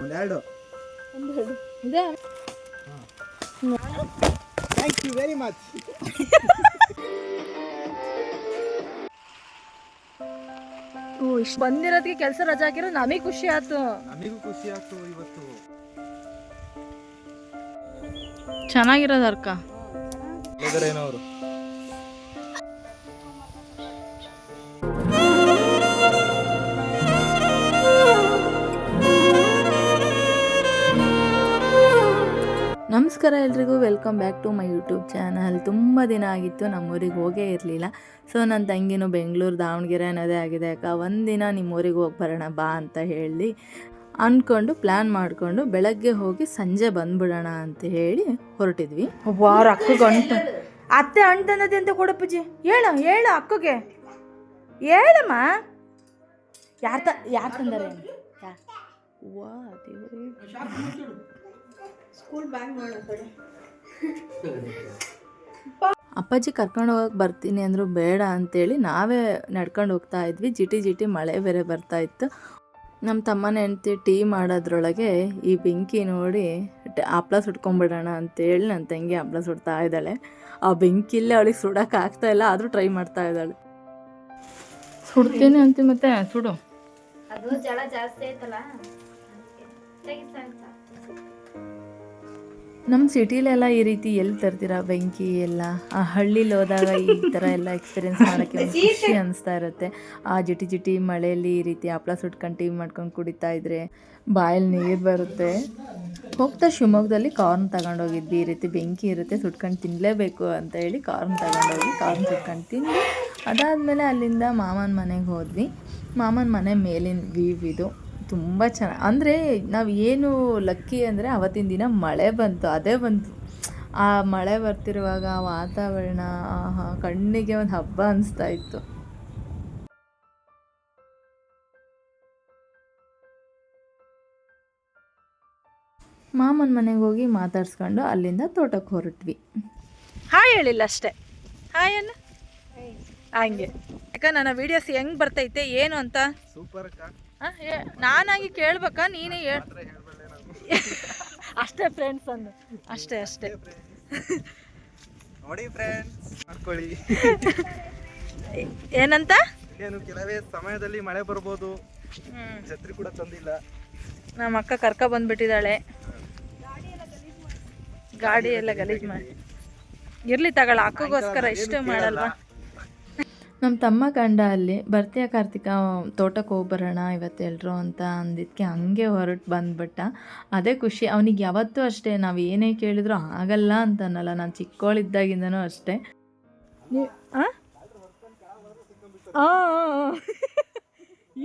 ಒಂದೆರಡು. ಇದೆ. Thank you very much. ಇಷ್ಟು ಬಂದಿರೋದಕ್ಕೆ ಕೆಲಸ ರಜಾ ಹಾಕಿರೋ ನಮಗೆ ಖುಷಿ ಆಯ್ತು. ನಮಗೂ ಖುಷಿ ಆಯ್ತು ಇವತ್ತು. ಚೆನ್ನಾಗಿರೋದು ಅರ್ಕ ಅವರು ನಮಸ್ಕಾರ ಎಲ್ರಿಗೂ, welcome back to my YouTube channel. ತುಂಬ ದಿನ ಆಗಿತ್ತು ನಮ್ಮೂರಿಗೆ ಹೋಗೇ ಇರಲಿಲ್ಲ. ಸೊ ನನ್ನ ತಂಗಿನೂ ಬೆಂಗಳೂರು ದಾವಣಗೆರೆ ಅನ್ನೋದೇ ಆಗಿದೆ. ಅಕ್ಕ ಒಂದಿನ ನಿಮ್ಮೂರಿಗೆ ಹೋಗಿ ಬರೋಣ ಬಾ ಅಂತ ಹೇಳಿ ಅಂದ್ಕೊಂಡು ಪ್ಲ್ಯಾನ್ ಮಾಡಿಕೊಂಡು ಬೆಳಗ್ಗೆ ಹೋಗಿ ಸಂಜೆ ಬಂದ್ಬಿಡೋಣ ಅಂತ ಹೇಳಿ ಹೊರಟಿದ್ವಿ. ವಾರ ಅಕ್ಕಗೆ ಅಂಟು ಅತ್ತೆ ಅಂಟು ತಂದದೆ ಅಂತ ಕೊಡಪ್ಪಜ್ಜಿ. ಹೇಳು ಅಕ್ಕಗೆ ಹೇಳಮ್ಮ. ಯಾರು ತಂದಾರೆ? ವಾ ದೇವ್ರೇ, ಸ್ಕೂಲ್ ಬ್ಯಾಗ್ ಮಾಡೋದು. ಅಪ್ಪಾಜಿ ಕರ್ಕೊಂಡು ಹೋಗಕ್ಕೆ ಬರ್ತೀನಿ ಅಂದರು. ಬೇಡ ಅಂತೇಳಿ ನಾವೇ ನಡ್ಕೊಂಡು ಹೋಗ್ತಾ ಇದ್ವಿ. ಜಿಟಿ ಮಳೆ ಬೇರೆ ಬರ್ತಾ ಇತ್ತು. ನಮ್ಮ ತಮ್ಮನ ಹೆಂಡ್ತಿ ಟೀ ಮಾಡೋದ್ರೊಳಗೆ ಈ ಬೆಂಕಿ ನೋಡಿ ಹಪ್ಳ ಸುಟ್ಕೊಂಡ್ಬಿಡೋಣ ಅಂತೇಳಿ ನನ್ನ ತಂಗಿ ಹಪ್ಳ ಸುಡ್ತಾ ಇದ್ದಾಳೆ. ಆ ಬೆಂಕಿಲ್ಲೇ ಅವಳಿಗೆ ಸುಡೋಕೆ ಆಗ್ತಾ ಇಲ್ಲ, ಆದರೂ ಟ್ರೈ ಮಾಡ್ತಾ ಇದ್ದಾಳೆ. ಸುಡ್ತೀನಿ ಅಂತ ಮತ್ತೆ ಸುಡು. ಅದು ಜಳ ಜಾಸ್ತಿ ಆಯ್ತಲ್ಲ. ನಮ್ಮ ಸಿಟಿಲೆಲ್ಲ ಈ ರೀತಿ ಎಲ್ಲಿ ತರ್ತೀರಾ ಬೆಂಕಿ ಎಲ್ಲ? ಆ ಹಳ್ಳಿಲಿ ಹೋದಾಗ ಈ ಥರ ಎಲ್ಲ ಎಕ್ಸ್ಪೀರಿಯೆನ್ಸ್ ಮಾಡೋಕ್ಕೆ ಒಂದು ಖುಷಿ ಅನಿಸ್ತಾ ಇರುತ್ತೆ. ಆ ಜಿಟಿ ಮಳೆಯಲ್ಲಿ ಈ ರೀತಿ ಹಪ್ಳ ಸುಟ್ಕೊಂಡು ಟೀ ಮಾಡ್ಕೊಂಡು ಕುಡಿತಾ ಇದ್ರೆ ಬಾಯಲ್ಲಿ ನೀರು ಬರುತ್ತೆ. ಹೋಗ್ತಾ ಶಿವಮೊಗ್ಗದಲ್ಲಿ ಕಾರ್ನ್ ತಗೊಂಡೋಗಿದ್ವಿ. ಈ ರೀತಿ ಬೆಂಕಿ ಇರುತ್ತೆ, ಸುಟ್ಕೊಂಡು ತಿನ್ನಲೇಬೇಕು ಅಂತ ಹೇಳಿ ಕಾರ್ನ್ ತಗೊಂಡೋಗಿ ಕಾರ್ನ್ ಸುಟ್ಕೊಂಡು ತಿಂದು ಅದಾದಮೇಲೆ ಅಲ್ಲಿಂದ ಮಾಮನ ಮನೆಗೆ ಹೋದ್ವಿ. ಮಾಮನ ಮನೆ ಮೇಲಿನ ವ್ಯೂ ಇದು. ತುಂಬ ಚೆನ್ನಾಗಿ, ಅಂದರೆ ನಾವು ಏನು ಲಕ್ಕಿ ಅಂದರೆ ಅವತ್ತಿನ ದಿನ ಮಳೆ ಬಂತು. ಅದೇ ಬಂತು. ಆ ಮಳೆ ಬರ್ತಿರುವಾಗ ಆ ವಾತಾವರಣ ಕಣ್ಣಿಗೆ ಒಂದು ಹಬ್ಬ ಅನಿಸ್ತಾ ಇತ್ತು. ಮಾಮನ ಮನೆಗೆ ಹೋಗಿ ಮಾತಾಡ್ಸ್ಕೊಂಡು ಅಲ್ಲಿಂದ ತೋಟಕ್ಕೆ ಹೊರಟ್ವಿ. ಹಾಯ್ ಹೇಳಿಲ್ಲ ಅಷ್ಟೇ. ಹಾಯ್ ಅನ್ನ ಹಂಗೆ ಯಾಕ ನನ್ನ ವೀಡಿಯೋಸ್ ಹೆಂಗೆ ಬರ್ತೈತೆ ಏನು ಅಂತ ಸೂಪರ್. ನಾನಾಗಿ ಕೇಳ್ಬೇಕಾ? ನೀನೇ ಅಷ್ಟೇ ಫ್ರೆಂಡ್ಸ್ ಅಂದು ಅಷ್ಟೇ ನೋಡಿ ಫ್ರೆಂಡ್ಸ್, ಮಾಡ್ಕೊಳ್ಳಿ. ಏನಂತ? ಏನು ಕೆಲವೇ ಸಮಯದಲ್ಲಿ ಮಳೆ ಬರ್ಬೋದು. ಛತ್ರಿ ಕೂಡ ತಂದಿಲ್ಲ. ನಮ್ಮ ಅಕ್ಕ ಕರ್ಕ ಬಂದ್ಬಿಟ್ಟಿದ್ದಾಳೆ. ಗಾಡಿ ಎಲ್ಲ ಗಲೀಜ್ ಮಾಡಿ ಇರ್ಲಿ ತಗೊಳ, ಅಕ್ಕಗೋಸ್ಕರ ಇಷ್ಟು ಮಾಡಲ್ವಾ? ನಮ್ಮ ತಮ್ಮ ಗಂಡ ಅಲ್ಲಿ ಬರ್ತೀಯ ಕಾರ್ತಿಕ ತೋಟಕ್ಕೆ ಹೋಗಿ ಬರೋಣ ಇವತ್ತೆಲ್ಲರೂ ಅಂತ ಅಂದಿದ್ದಕ್ಕೆ ಹಂಗೆ ಹೊರಟು ಬಂದ್ಬಿಟ್ಟ. ಅದೇ ಖುಷಿ ಅವನಿಗೆ. ಯಾವತ್ತೂ ಅಷ್ಟೇ, ನಾವು ಏನೇ ಕೇಳಿದ್ರು ಆಗಲ್ಲ ಅಂತ ಅನ್ನಲ್ಲ. ನಾನು ಚಿಕ್ಕವಳಿದ್ದಾಗಿಂದನೂ ಅಷ್ಟೇ.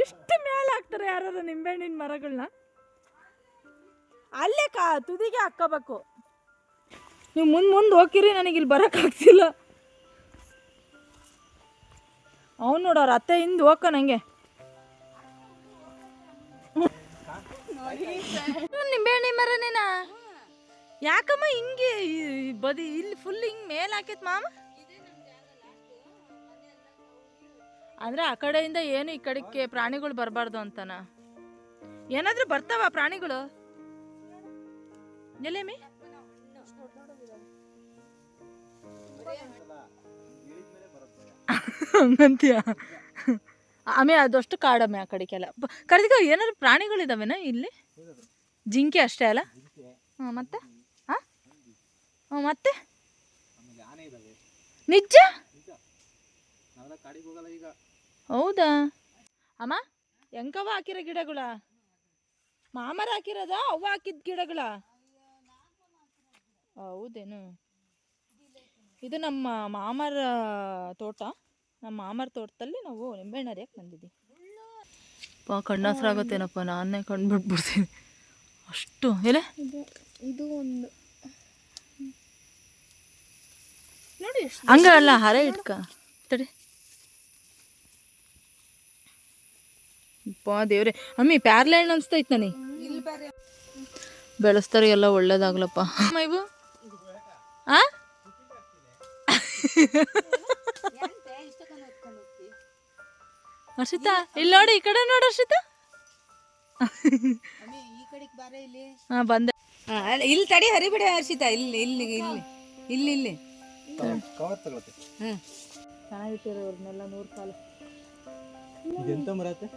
ಇಷ್ಟು ಮೇಲೆ ಹಾಕ್ತಾರೆ ಯಾರು ನಿಂಬೆಹಣ್ಣಿನ ಮರಗಳನ್ನ. ಅಲ್ಲೇ ತುದಿಗೆ ಹಾಕ್ಕೋಬೇಕು. ನೀವು ಮುಂದೆ ಹೋಗಿರಿ, ನನಗೆ ಇಲ್ಲಿ ಬರೋಕ್ಕಾಗ್ತಿಲ್ಲ. ಅವ್ನು ನೋಡೋರು ಅತ್ತೆ ಹಿಂದೆ ಹೋಗ ನಂಗೆ. ನಿಂಬೆಹಣ್ಣಿ ಮರನೇನಾ? ಯಾಕಮ್ಮ ಹಿಂಗೆ ಬದಿ ಇಲ್ಲಿ ಫುಲ್ ಹಿಂಗೆ ಮೇಲೆ ಹಾಕೈತ್ ಮಾಮ? ಅಂದ್ರೆ ಆ ಕಡೆಯಿಂದ ಏನು ಈ ಕಡೆಗೆ ಪ್ರಾಣಿಗಳು ಬರಬಾರ್ದು ಅಂತನ? ಏನಾದ್ರೂ ಬರ್ತಾವ ಪ್ರಾಣಿಗಳು? ಎಲ್ಲೇಮಿ ಹಂಗಂತೀಯ? ಆಮೇಲೆ ಅದಷ್ಟು ಕಾಡಮ್ಮೆ ಆ ಕಡೆಗೆಲ್ಲ ಕರೆದಿಕ. ಏನಾದ್ರು ಪ್ರಾಣಿಗಳಿದಾವೆನ ಇಲ್ಲಿ? ಜಿಂಕೆ ಅಷ್ಟೇ ಅಲ್ಲ? ಮತ್ತೆ ಮತ್ತೆ ನಿಜ? ಹೌದಾ ಅಮ್ಮ? ಹೆಂಗವ ಹಾಕಿರೋ ಗಿಡಗಳ? ಮಾಮರ ಹಾಕಿರೋದ ಅವ್ವ ಹಾಕಿದ ಗಿಡಗಳ? ಹೌದೇನು? ಇದು ನಮ್ಮ ಮಾಮರ ತೋಟ. ನಮ್ಮ ಮಾಮರ ತೋಟದಲ್ಲಿ ನಾವು ನಿಂಬೆಹಣ್ಣು ಹರಿಯಕ್ಕೆ ಬಂದಿದ್ದೀವಿ. ಕಣ್ಣಾಸರಾಗುತ್ತೇನಪ್ಪ, ನಾನೇ ಕಣ್ಬಿಟ್ಬಿಡ್ತೀನಿ ಅಷ್ಟು. ಎಲೆ ಇದು ಒಂದು ನೋಡಿ, ಹಂಗಲ್ಲ ಹರೆ ಇಟ್ಕ ತಡಿ. ದೇವ್ರೆ ಅಮ್ಮಿ ಪ್ಯಾರ್ಲೆ ಹಣ್ಣು ಅನ್ಸ್ತೈತ್ ನನಗೆ. ಬೆಳೆಸ್ತಾರೆ ಎಲ್ಲ ಒಳ್ಳೇದಾಗ್ಲಪ್ಪ. ಇವು ಹರ್ಷಿತಾ ಇಲ್ಲಿ ನೋಡಿ, ಈ ಕಡೆ ನೋಡು ಹರ್ಷಿತಾ. ಹಾಂ ಬಂದೆ. ಇಲ್ಲಿ ತಡಿ ಹರಿಬಿಡಿ ಹರ್ಷಿತಾ. ಇಲ್ಲಿ ಇಲ್ಲಿ ಇಲ್ಲಿ ಇಲ್ಲಿ ಇಲ್ಲಿ ಕವರ್ ತಗೊಳತ್ತೆ. ಚೆನ್ನಾಗಿಟ್ಟಿರೋ ಅವ್ರನ್ನೆಲ್ಲ 100 ಕಾಲು. ಇದೆಂತ ಮರತ್ತೆ?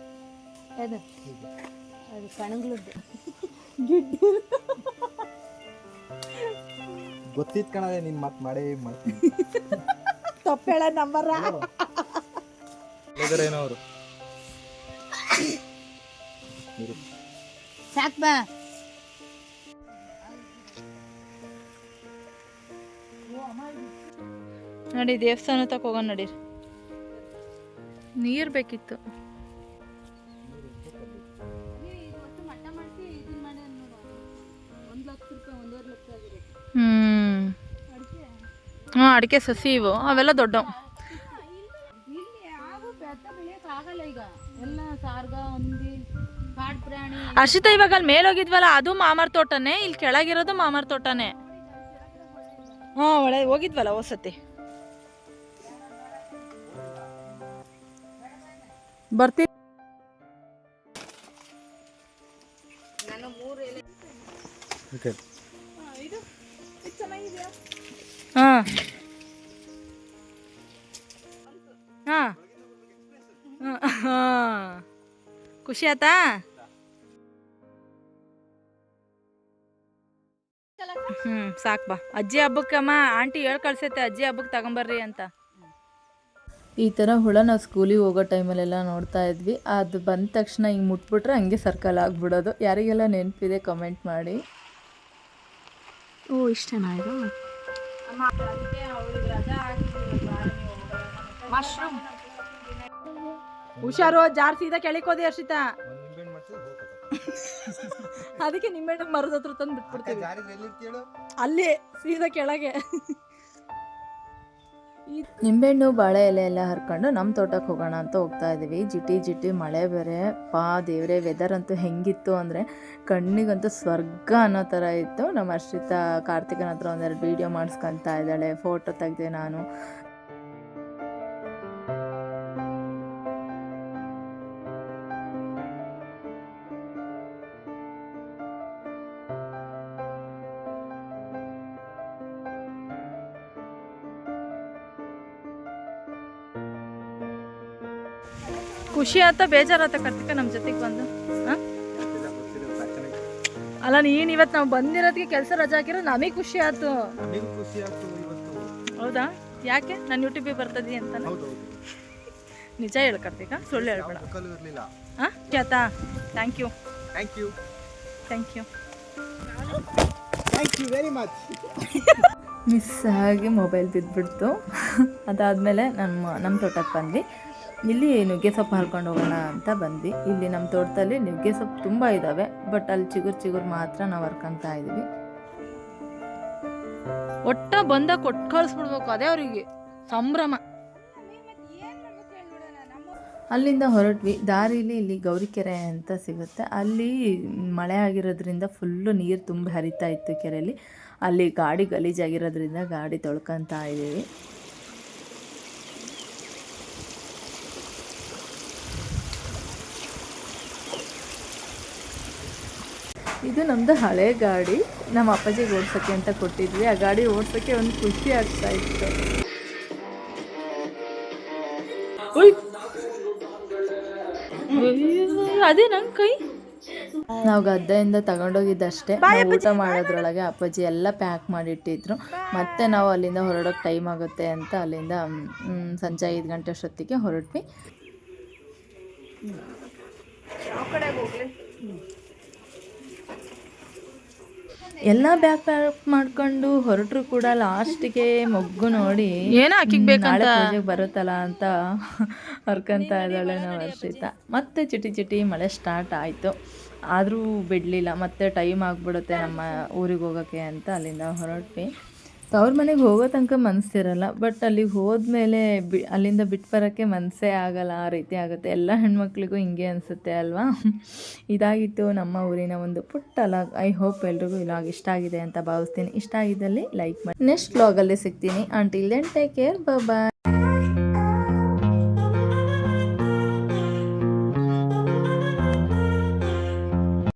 ಅದು ಕಣಗ್ಲದ್ದು ಗೊತ್ತಿತ್ತು ಕಣದೆ ನಿನ್ ಮಾತು ಮಾಡೇ ಮಾಡ್ತೀನಿ. ತಪ್ಪೇಳ ನಂಬರ ಏನೋ ಅವರು ಸಾಕ್ ಬಾ. ನೋಡಿ ದೇವಸ್ಥಾನ ತಕ ಹೋಗೋಣ ನಡೀರಿ. ನೀರು ಬೇಕಿತ್ತು. ಹಾಂ ಅಡಿಕೆ ಸಸಿ ಇವು ಅವೆಲ್ಲ ದೊಡ್ಡವು. ಹರ್ಷಿತಾ ಇವಾಗ ಅಲ್ಲಿ ಮೇಲೆ ಹೋಗಿದ್ವಲ್ಲ ಅದು ಮಾಮಾರ್ ತೋಟನೇ, ಇಲ್ಲಿ ಕೆಳಗಿರೋದು ಮಾಮಾರ್ ತೋಟನೇ. ಹಾಂ ಒಳ್ಳೆ ಹೋಗಿದ್ವಲ್ಲ ಹೊಸತಿ. ಬರ್ತೀವಿ. ಹಾಂ ಹಾಂ ಹಾಂ ಖುಷಿ ಆಯ್ತಾ? ಸಾಕು ಬಾ. ಅಜ್ಜಿ ಹಬ್ಬಕ್ಕಮ್ಮ ಆಂಟಿ ಹೇಳಿ ಕಳ್ಸೈತೆ ಅಜ್ಜಿ ಹಬ್ಬಕ್ಕೆ ತಗೊಂಬರ್ರಿ ಅಂತ. ಈ ಥರ ಹುಳ ನಾವು ಸ್ಕೂಲಿಗೆ ಹೋಗೋ ಟೈಮಲ್ಲೆಲ್ಲ ನೋಡ್ತಾ ಇದ್ವಿ. ಅದು ಬಂದ ತಕ್ಷಣ ಹಿಂಗೆ ಮುಟ್ಬಿಟ್ರೆ ಹಂಗೆ ಸರ್ಕಲ್ ಆಗಿಬಿಡೋದು. ಯಾರಿಗೆಲ್ಲ ನೆನಪಿದೆ ಕಮೆಂಟ್ ಮಾಡಿ. ಓ ಇಷ್ಟನಾ ಇದು? ಮಶ್ರೂಮ್ ಹುಷಾರು, ಜಾರ್ ಸೀದಾ ಕೆಳಕೋದಿ ಹರ್ಷಿತಾ. ಅದಕ್ಕೆ ನಿಂಬೆಹಣ್ಣು ಮರದ ಹತ್ರ ತಂದು ಬಿಟ್ಬಿಡ್ತೀವಿ. ಅಲ್ಲಿ ಸೀದಾ ಕೆಳಗೆ. ನಿಂಬೆಹಣ್ಣು ಬಾಳೆ ಎಲೆ ಎಲ್ಲ ಹರ್ಕೊಂಡು ನಮ್ಮ ತೋಟಕ್ಕೆ ಹೋಗೋಣ ಅಂತ ಹೋಗ್ತಾ ಇದ್ದೀವಿ. ಜಿಟಿ ಜಿಟಿ ಮಳೆ ಬೇರೆ. ದೇವ್ರೆ ವೆದರ್ ಅಂತೂ ಹೆಂಗಿತ್ತು ಅಂದರೆ ಕಣ್ಣಿಗಂತೂ ಸ್ವರ್ಗ ಅನ್ನೋ ಥರ ಇತ್ತು. ನಮ್ಮ ಹರ್ಷಿತಾ ಕಾರ್ತಿಕನ ಹತ್ರ ಒಂದೆರಡು ವೀಡಿಯೋ ಮಾಡಿಸ್ಕೊತಾ ಇದ್ದಾಳೆ, ಫೋಟೋ ತೆಗೆದೆ ನಾನು. ಖುಷಿ ಆತ ಬೇಜಾರಾತ ಕಾರ್ತಿಕ ನಮ್ಮ ಜೊತೆಗೆ ಬಂದು? ಅಲ್ಲ ನೀನು ಇವತ್ತು ನಾವು ಬಂದಿರೋದಕ್ಕೆ ಕೆಲಸ ರಜಾ ಹಾಕಿರೋ ನಮಗೆ ಖುಷಿ ಆಯ್ತು. ಹೌದಾ? ಯಾಕೆ ನಾನು ಯೂಟ್ಯೂಬಿಗೆ ಬರ್ತದಿ ಅಂತ? ನಿಜ ಹೇಳು ಕಾರ್ತಿಕ, ಸುಳ್ಳು ಹೇಳ್ಬೇಡ. ಹಾಂ ಆಯ್ತಾ? Thank you thank you miss ಆಗಿ ಮೊಬೈಲ್ ಬಿದ್ದುಬಿಡ್ತು. ಅದಾದಮೇಲೆ ನಮ್ಮ ತೋಟಕ್ಕೆ ಬಂದ್ವಿ. ಇಲ್ಲಿ ನುಗ್ಗೆ ಸೊಪ್ಪು ಹರ್ಕೊಂಡು ಹೋಗೋಣ ಅಂತ ಬಂದ್ವಿ. ಇಲ್ಲಿ ನಮ್ಮ ತೋಟದಲ್ಲಿ ನುಗ್ಗೆ ಸೊಪ್ಪು ತುಂಬ ಇದ್ದಾವೆ, ಬಟ್ ಅಲ್ಲಿ ಚಿಗುರು ಮಾತ್ರ ನಾವು ಹರ್ಕೊತಾ ಇದ್ವಿ. ಒಟ್ಟ ಬಂದ ಕೊಟ್ಟು ಕಳಿಸ್ಬಿಡ್ಬೇಕು, ಅದೇ ಅವರಿಗೆ ಸಂಭ್ರಮ. ಅಲ್ಲಿಂದ ಹೊರಟ್ವಿ. ದಾರಿಲಿ ಇಲ್ಲಿ ಗೌರಿಕೆರೆ ಅಂತ ಸಿಗುತ್ತೆ. ಅಲ್ಲಿ ಮಳೆ ಆಗಿರೋದ್ರಿಂದ ಫುಲ್ಲು ನೀರು ತುಂಬಿ ಹರಿತಾ ಇತ್ತು ಕೆರೆಯಲ್ಲಿ. ಅಲ್ಲಿ ಗಾಡಿ ಗಲೀಜಾಗಿರೋದ್ರಿಂದ ಗಾಡಿ ತೊಳ್ಕೊತಾ ಇದ್ದೀವಿ. ಇದು ನಮ್ಮದು ಹಳೆ ಗಾಡಿ, ನಮ್ಮ ಅಪ್ಪಾಜಿಗೆ ಓಡ್ಸೋಕ್ಕೆ ಅಂತ ಕೊಟ್ಟಿದ್ವಿ. ಆ ಗಾಡಿ ಓಡ್ಸೋಕ್ಕೆ ಒಂದು ಖುಷಿ ಆಗ್ತಾ ಇತ್ತು. ಅದೇ ನನ್ನ ಕೈ. ನಾವು ಗದ್ದೆಯಿಂದ ತಗೊಂಡೋಗಿದ್ದಷ್ಟೇ. ನಾವು ಊಟ ಮಾಡೋದ್ರೊಳಗೆ ಅಪ್ಪಾಜಿ ಎಲ್ಲ ಪ್ಯಾಕ್ ಮಾಡಿಟ್ಟಿದ್ರು. ಮತ್ತೆ ನಾವು ಅಲ್ಲಿಂದ ಹೊರಡೋಕ್ಕೆ ಟೈಮ್ ಆಗುತ್ತೆ ಅಂತ ಅಲ್ಲಿಂದ ಸಂಜೆ 5 ಗಂಟೆ ಅಷ್ಟೊತ್ತಿಗೆ ಹೊರಟ್ವಿ. ಎಲ್ಲ ಬ್ಯಾಗ್ ಪ್ಯಾಕ್ ಮಾಡ್ಕೊಂಡು ಹೊರಟರು ಕೂಡ ಲಾಸ್ಟಿಗೆ ಮೊಗ್ಗು ನೋಡಿ ನಾಳೆ ಪೂಜೆಗೆ ಬರುತ್ತಲ್ಲ ಅಂತ ಹರ್ಕೊಂತ ಇದ್ದಾಳೆ ನಾವು ಹರ್ಷಿತಾ. ಮತ್ತೆ ಚಿಟಿ ಮಳೆ ಸ್ಟಾರ್ಟ್ ಆಯಿತು. ಆದರೂ ಬಿಡಲಿಲ್ಲ. ಮತ್ತೆ ಟೈಮ್ ಆಗಿಬಿಡುತ್ತೆ ನಮ್ಮ ಊರಿಗೆ ಹೋಗೋಕ್ಕೆ ಅಂತ ಅಲ್ಲಿಂದ ಹೊರಟ್ವಿ. ತವ್ರ ಮನೆಗೆ ಹೋಗೋ ತನಕ ಮನಸ್ಸಿರಲ್ಲ, ಬಟ್ ಅಲ್ಲಿಗೆ ಹೋದ್ಮೇಲೆ ಅಲ್ಲಿಂದ ಬಿಟ್ಟು ಬರೋಕ್ಕೆ ಮನಸ್ಸೇ ಆಗಲ್ಲ, ಆ ರೀತಿ ಆಗುತ್ತೆ. ಎಲ್ಲ ಹೆಣ್ಮಕ್ಳಿಗೂ ಹಿಂಗೆ ಅನಿಸುತ್ತೆ ಅಲ್ವಾ? ಇದಾಗಿತ್ತು ನಮ್ಮ ಊರಿನ ಒಂದು ಪುಟ್ಟ ಲಾಗ್. ಐ ಹೋಪ್ ಎಲ್ರಿಗೂ ಈ ಲಾಗ್ ಇಷ್ಟ ಆಗಿದೆ ಅಂತ ಭಾವಿಸ್ತೀನಿ. ಇಷ್ಟ ಆಗಿದ್ದಲ್ಲಿ ಲೈಕ್ ಮಾಡಿ. ನೆಕ್ಸ್ಟ್ ಲಾಗಲ್ಲಿ ಸಿಗ್ತೀನಿ. ಅಂಟಿಲ್ ದೆನ್ ಟೇಕ್ ಕೇರ್, ಬಾಯ್.